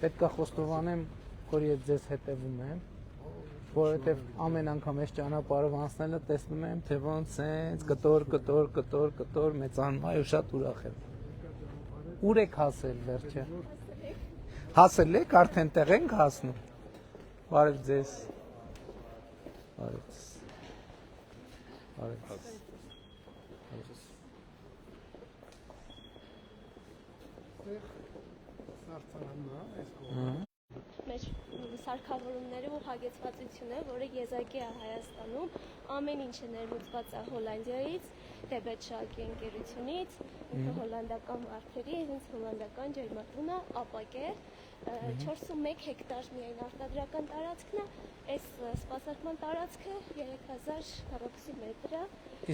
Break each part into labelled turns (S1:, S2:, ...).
S1: պետք է խոստովանեմ, որ ես ձեզ հետևում եմ, որովհետև ամեն անգամ այս ճանապարհով անցնելը տեսնում եմ, թե ոնց սենց կտոր մեծանում, այո, շատ ուրախ եմ։ Ուր եք հասել վերջը։ Հասել եք, արդեն տեղ ենք հասնում։ Բարև ձեզ։ Բարև ձեզ։ Բարև ձեզ։
S2: Մեր սարքավորումները ու հագեցվածությունը, որը եզակի է Հայաստանում, ամեն ինչը ներմուծված է Հոլանդիայից, Դեբեթշակի ընկերությունից, ինքը հոլանդական վարդերի, հենց հոլանդական ջերմատունը, ապակեր, 4.1 հեկտար միայն արտադրական տարածքն է, այս սպասարկման տարածքը 3000 քառակուսի մետր է։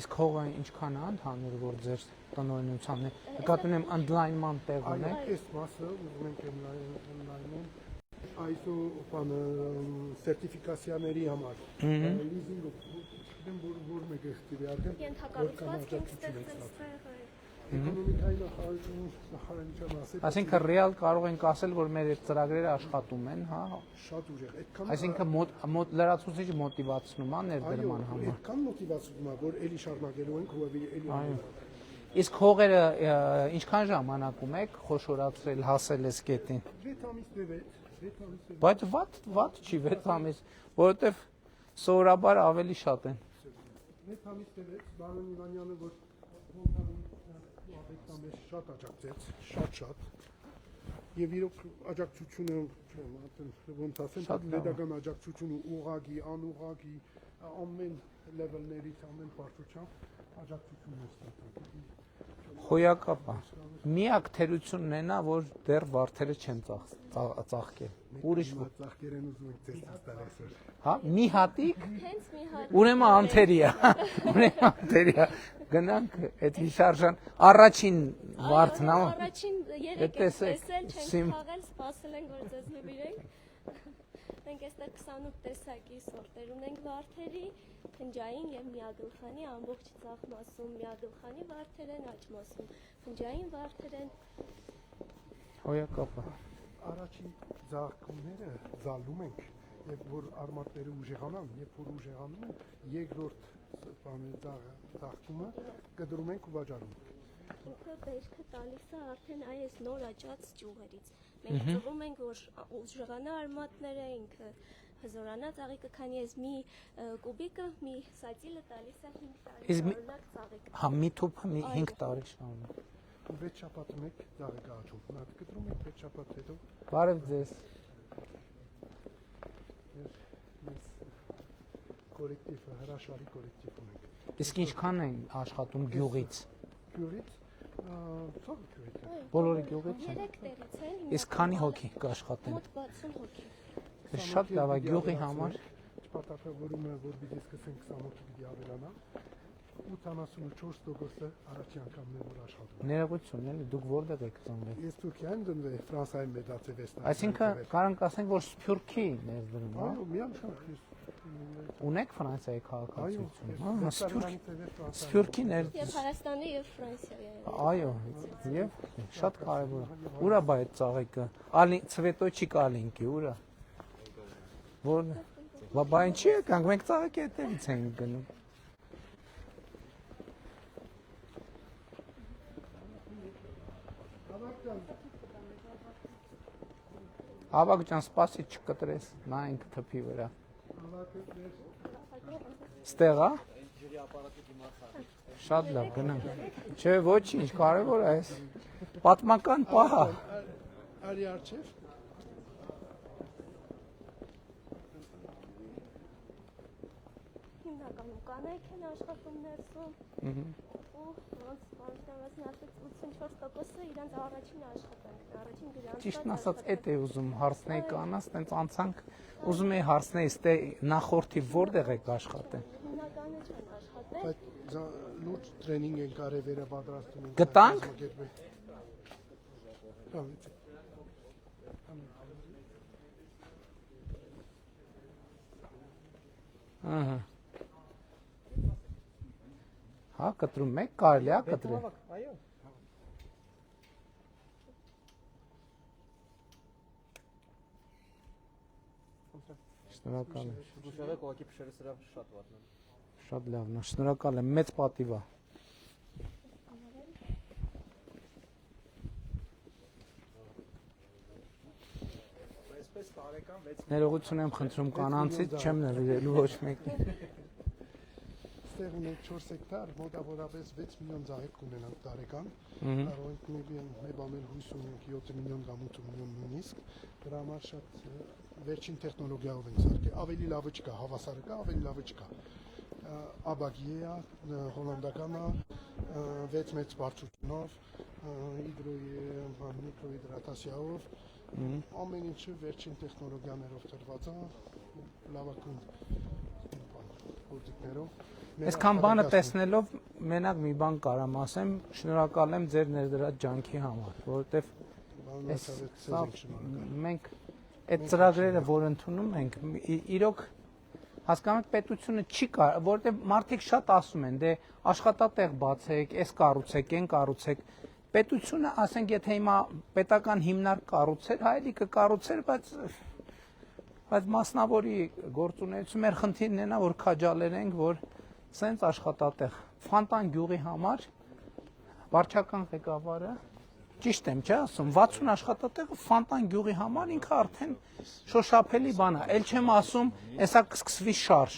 S1: Իսկ հողը ինչքան է ընդհանուր, որ ձեր տնօրինությանն է։ Նկատում եմ ընդլայնման տեղ ունեք։
S3: Այս մասը ուզում ենք ընդլայնել ISO սերտիֆիկացիաների համար։ Լիզինգը որ մեկ է ստիպի արդեն
S2: Ենթակառուցվածք
S3: էկոնոմիկայի նախարարության ասել։
S1: Այսինքն ռեալ կարող ենք ասել, որ մեր այդ ծրագրերը աշխատում են, հա։
S3: Շատ ուժեղ։
S1: Այսինքն մոտ լրացուցիչ մոտիվացնում է ներդրման համար։
S3: Այդքան մոտիվացնում է, որ էլի շարունակելու ենք ու էլի։
S1: Իսկ հողերը ինչքան ժամանակում եք խոշորացրել հասել այս կետին։
S3: 6 ամիս 6
S1: Բայց վատ չի 6 ամիս, որովհետև սովորաբար ավելի շատ են։
S3: 6 ամիս 6 Բարոն Իվանյանը որ շատ աջակցեց, շատ։ Եվ իրոք աջակցությունը, ոնց ասեմ, պետական աջակցությունը ուղղակի, անուղղակի, ամեն լեվելներից, ամեն բարձրությամբ աջակցությունն է ստացել։
S1: Խոյակապ է։ Միակ թերությունն է նա, որ դեռ վարդերը չեն ծաղկել։ Ուրիշ
S3: ծաղկեր են ուզում եք ձեզ տալ այսօր։
S1: Հա, մի հատիկ։
S2: Հենց մի հատ։
S1: Ուրեմն անթերի է։ Գնանք այդ հիշարժան առաջին վարդն է։
S2: Առաջին 3 տեսել չենք խաղել, սպասել ենք, որ ձեզ նվիրենք։ Մենք այստեղ 28 տեսակի սորտեր ունենք վարդերի, փնջային եւ միագլխանի, ամբողջ ցախ մասում միագլխանի վարդեր են, աջ մասում փնջային վարդեր են։
S1: Հոյակապը։
S3: Առաջին ձաղկումները զալում ենք, եւ որ արմատները ուժեղանան, երբ որ ուժեղանում են, երկրորդ ձաղկումը կդրում ենք ու վաճառում ենք։
S2: Ինքը բերքը տալիս է արդեն այս նոր աճած ճյուղերից։ Մենք ծրում ենք, որ ուժեղանա արմատները, ինքը հզորանա ծաղիկը, քանի այս մի կուբիկը, մի սատիլը տալիս է 5 տարի շարունակ ծաղիկ։
S1: Հա, մի թուփը 5 տարի շարունակ։
S3: 6 շաբաթը մեկ ծաղիկ աճում։ Նա կտրում ենք 6 շաբաթ հետո։
S1: Բարև ձեզ։
S3: Mēs կոլեկտիվ, հրաշալի կոլեկտիվ ունենք։
S1: Իսկ ինչքան են աշխատում գյուղից։
S3: Գյուղից, ցող գյուղից։
S1: Բոլորը գյուղից են։
S2: 3 տեղից են։
S1: Իսկ քանի հոգի կաշխատեն։
S2: Մոտ 60 հոգի։
S1: Շատ լավ է գյուղի համար։
S3: Սպարտակավորումը, որ պիտի սկսենք 28-ը պիտի ավելանա, 84%-ը առաջին անգամն է որ աշխատում։
S1: Ներողություն, էլի դուք որտեղ եք ծնվել։
S3: Ես Թուրքիայում ծնվել, Ֆրանսիայում մեծացել ես։
S1: Այսինքն կարանք ասենք, որ Սփյուռքի ներդրում է։
S3: Այո, միանշանակ։
S1: Ունեք Ֆրանսիայի քաղաքացիություն։
S3: Այո,
S1: Սփյուռքի
S2: Եվ Հայաստանի եւ Ֆրանսիայի։
S1: Այո, եւ շատ կարեւոր է։ Ուրա բայ այդ ծաղիկը։ Ցվետոչիկ ալինկի, ուրա։ Որն է։ Բաբայն չի եկանք, մենք ծաղիկի հետևից ենք գնում։ Ավակ ջան, սպասի չկտրես, նայենք թփի վրա։ Ստեղ է։ Շատ լավ, գնանք։ Չէ, ոչինչ, կարևոր է այս։ Պատմական պահ է։
S3: Արի արջև։
S2: Հիմնականում կանայք են աշխատում ներսում։ Ու ոնց բանջարացն ասեց 84%-ը իրանց առաջին աշխատանքն է, առաջին գրանցված։
S1: Ճիշտն ասած, էդ է ուզում հարցնեի կանաս, տենց անցանք, ուզում էի հարցնեի, ստե նախորդի որտեղ եք աշխատել։
S2: Հիմնականը չեն աշխատել։
S3: Բայց լուրջ տրեյնինգ են կարել վերապատրաստում ենք։
S1: Գտանք։ Ահա։ Հա, կտրում եք, կարելի է կտրել։
S3: Այո։
S1: Շնորհակալ եմ։
S4: Զգուշավեք ուղղակի փշերը սրա շատ վատն են։
S1: Շատ լավն է, շնորհակալ եմ, մեծ պատիվ է։
S4: Այսպես տարեկան 6
S1: Ներողություն եմ խնդրում կանանցից, չեմ նվիրելու ոչ մեկին։
S3: Ստեղ ունենք 4 հեկտար, մոտավորապես 6 միլիոն ծաղիկ կունենանք տարեկան։
S1: Ահա։
S3: Կարող ենք մեր բաներ հույս ունենք 7 միլիոն կամ 8 միլիոն նույնիսկ։ Դրա համար շատ վերջին տեխնոլոգիայով ենք սարքել։ Ավելի լավը չկա, հավասարը կա, ավելի լավը չկա։ Աբագի է, հոլանդական է, 6 մեծ բարձրությունով, միկրոհիդրատացիայով, ամեն ինչը վերջին տեխնոլոգիաներով տրված է, լավագույն գործիքներով։
S1: Այսքան բանը տեսնելով մենակ մի բան կարամ ասեմ, շնորհակալ եմ ձեր ներդրած ջանքի համար, որովհետև մենք այդ ծրագրերը, որ ընդունում ենք, իրոք հասկանում եք պետությունը չի կարող, որովհետև մարդիկ շատ ասում են, դե աշխատատեղ բացեք, այս կառուցեք, այն կառուցեք։ Պետությունը, ասենք, եթե հիմա պետական հիմնարկ կառուցեր, հայելի կկառուցեր, բայց մասնավորի գործունեություն մեր խնդիրն է նա, որ քաջալերենք, որ սենց աշխատատեղ Ֆանտան գյուղի համար վարչական ղեկավարը ճիշտ եմ, չէ՞ ասում, 60 աշխատատեղը Ֆանտան գյուղի համար ինքը արդեն շոշափելի բան է։ Էլ չեմ ասում, հեսա կսկսվի շարժ։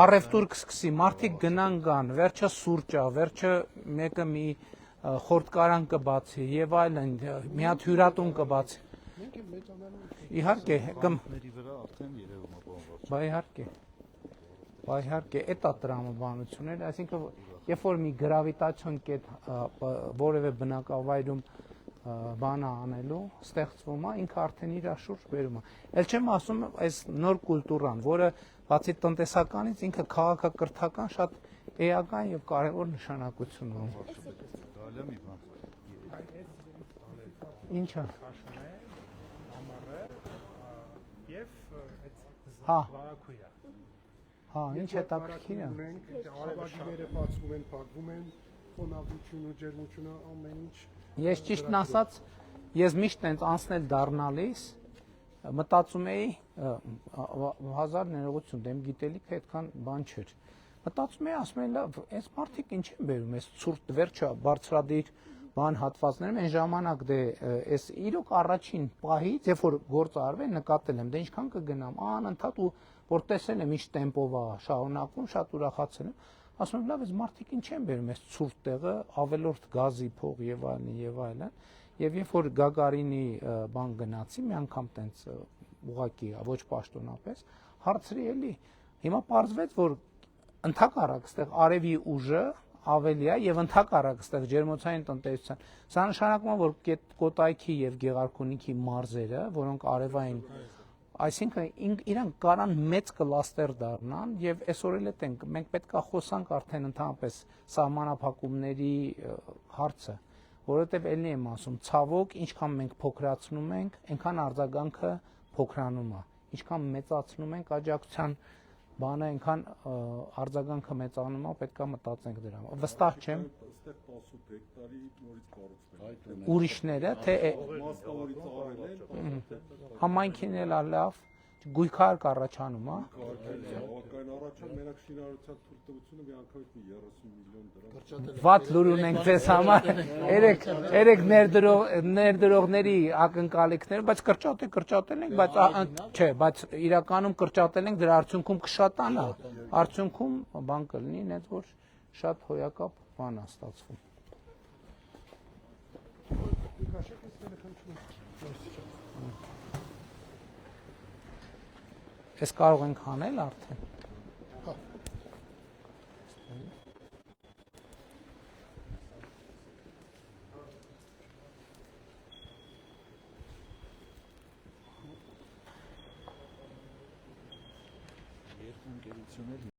S1: Առևտուր կսկսի, մարդիկ գնան գան, վերջը սուրճ է, վերջը մեկը մի խորտկարան կբացի եւ այլն, մի հատ հյուրատուն կբացի։ Իհարկե,
S5: Ների վրա արդեն երևում է բանվարջ։
S1: Բա իհարկե, այդ է տրամաբանությունները, այսինքն երբ որ մի գրավիտացիոն կետ որևէ բնակավայրում բան անելու, ստեղծվում է, ինքը արդեն իր շուրջ բերում է։ Էլ չեմ ասում այս նոր կուլտուրան, որը բացի տնտեսականից ինքը քաղաքակրթական շատ էական եւ կարեւոր նշանակություն ունի։
S5: Դալիա մի բան։
S1: Ինչա։
S3: Եվ
S1: Հա,
S3: վարակույա։
S1: հա, ինչ հետաքրքիր է։
S3: Արաբագիները բացվում են, փակվում են, խոնավությունը, ջերմությունը, ամեն ինչ։
S1: Ես ճիշտն ասած, ես միշտ այնց անցնել դառնալիս մտածում էի 1000 ներողություն, դեմ գիտելիքը այդքան բան չէր։ Մտածում էի, ասում էի, լավ, այս մարդիկ ինչ են բերում, այս ցուրտ վերջը բարձրադիր բան հատվածներում այն ժամանակ դե այս իրոք առաջին պահից, երբ որ գործը արվել, նկատել եմ, դե ինչքան կգնամ, անընդհատ ու որ տեսել եմ ինչ տեմպով է շարունակվում, շատ ուրախացել եմ, ասում եմ, լավ, այս մարդիկ ինչ են բերում այս ցուրտ տեղը, ավելորդ գազի փող եւ այլն եւ այլն, եւ երբ որ Գագարինի բան գնացի, մի անգամ տենց ուղակի ոչ պաշտոնապես, հարցրի էլի, հիմա պարզվեց, որ ընդհակառակ այստեղ արևի ուժը ավելի է եւ ընդհակառակ այստեղ ջերմոցային տնտեսության։ Սա նշանակում է, որ Կոտայքի եւ Գեղարքունիքի մարզերը, որոնք արևային, այսինքն իրանք կարան մեծ կլաստեր դառնան եւ այսօր էլ ենք մենք պետքա խոսանք արդեն ընդհանրապես սահմանափակումների հարցը, որովհետեւ ելնի եմ ասում, ցավոք, ինչքան մենք փոքրացնում ենք, այնքան արձագանքը փոքրանում է, ինչքան մեծացնում ենք աջակցության բանը այնքան արձագանքը մեծանում է, պետքա մտածենք դրա մասին։ Վստահ չեմ։
S6: Այստեղ 18 հեկտարի նորից կառուցվել։
S1: Ուրիշները թե
S6: Մասնավորից արել են,
S1: համայնքին էլ է լավ, գույքար կառաջանում, հա։
S6: Բավական առաջան մենակ շինարարության թույլտվությունը մի անգամից մի 30 միլիոն դրամ։
S1: Վատ լուր ունենք ձեզ համար։ Երեք ներդրողների ակնկալիքներ, բայց կրճատել ենք, բայց չէ, բայց իրականում կրճատել ենք, դրա արդյունքում կշատանա։ Արդյունքում բան կլինի, այնց որ շատ հոյակապ բան է ստացվում։ Այս կարող ենք անել արդեն։
S5: Երկու ընկերություններ